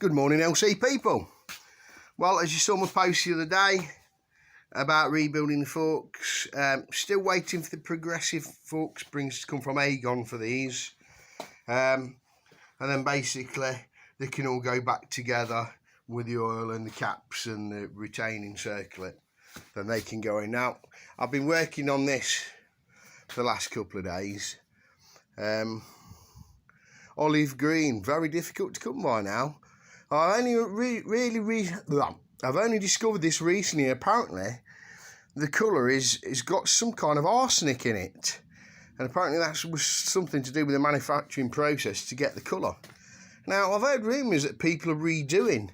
Good morning, LC people. Well, as you saw my post the other day about rebuilding the forks, still waiting for the progressive fork springs to come from Agon for these, and then basically they can all go back together with the oil and the caps and the retaining circlet. Then they can go in. Now, I've been working on this for the last couple of days. Olive green, very difficult to come by now. I've only discovered this recently. Apparently, the colour is got some kind of arsenic in it, and apparently that was something to do with the manufacturing process to get the colour. Now, I've heard rumours that people are redoing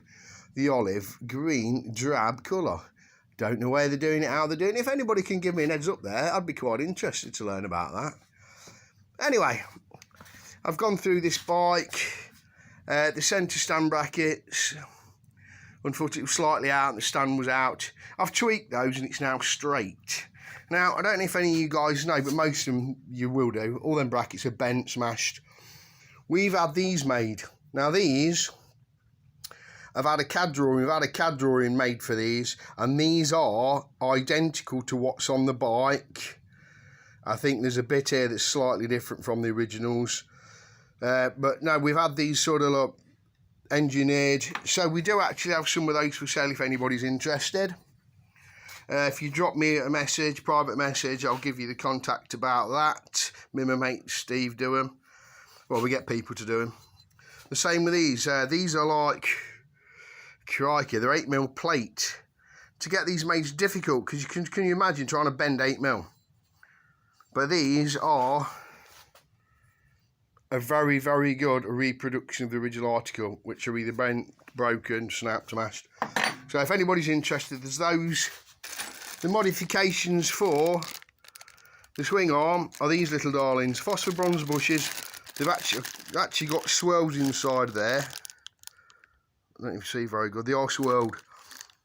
the olive green drab colour. Don't know where they're doing it, how they're doing it. If anybody can give me an heads up there, I'd be quite interested to learn about that. Anyway, I've gone through this bike. The centre stand brackets, unfortunately, was slightly out and the stand was out. I've tweaked those and it's now straight. Now, I don't know if any of you guys know, but most of them you will do. All them brackets are bent, smashed. We've had these made. Now, these, I've had a CAD drawing. We've had a CAD drawing made for these, and these are identical to what's on the bike. I think there's a bit here that's slightly different from the originals. But no, we've had these sort of engineered, so we do actually have some of those for sale if anybody's interested. If you drop me a message, private message, I'll give you the contact about that. Me and my mate Steve do them. Well, we get people to do them. The same with these. These are like, crikey, they're 8mm plate. To get these made is difficult because can you imagine trying to bend 8mm? But these are a very, very good reproduction of the original article, which are either bent, broken, snapped, smashed. So if anybody's interested, there's those. The modifications for the swing arm are these little darlings, phosphor bronze bushes. They've actually got swirls inside there. I don't even see very good. They are swirled.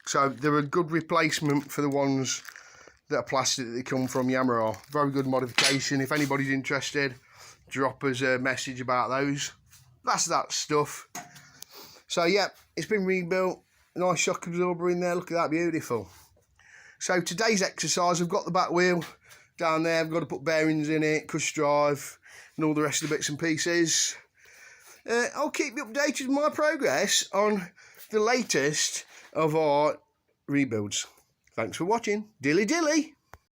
So they're a good replacement for the ones that are plastic that they come from Yamaha. Very good modification. If anybody's interested, drop us a message about those. That's that stuff. So yeah, it's been rebuilt. Nice shock absorber in there. Look at that, beautiful. So today's exercise, we've got the back wheel down there. We've got to put bearings in it, cush drive, and all the rest of the bits and pieces. I'll keep you updated with my progress on the latest of our rebuilds. Thanks for watching. Dilly dilly.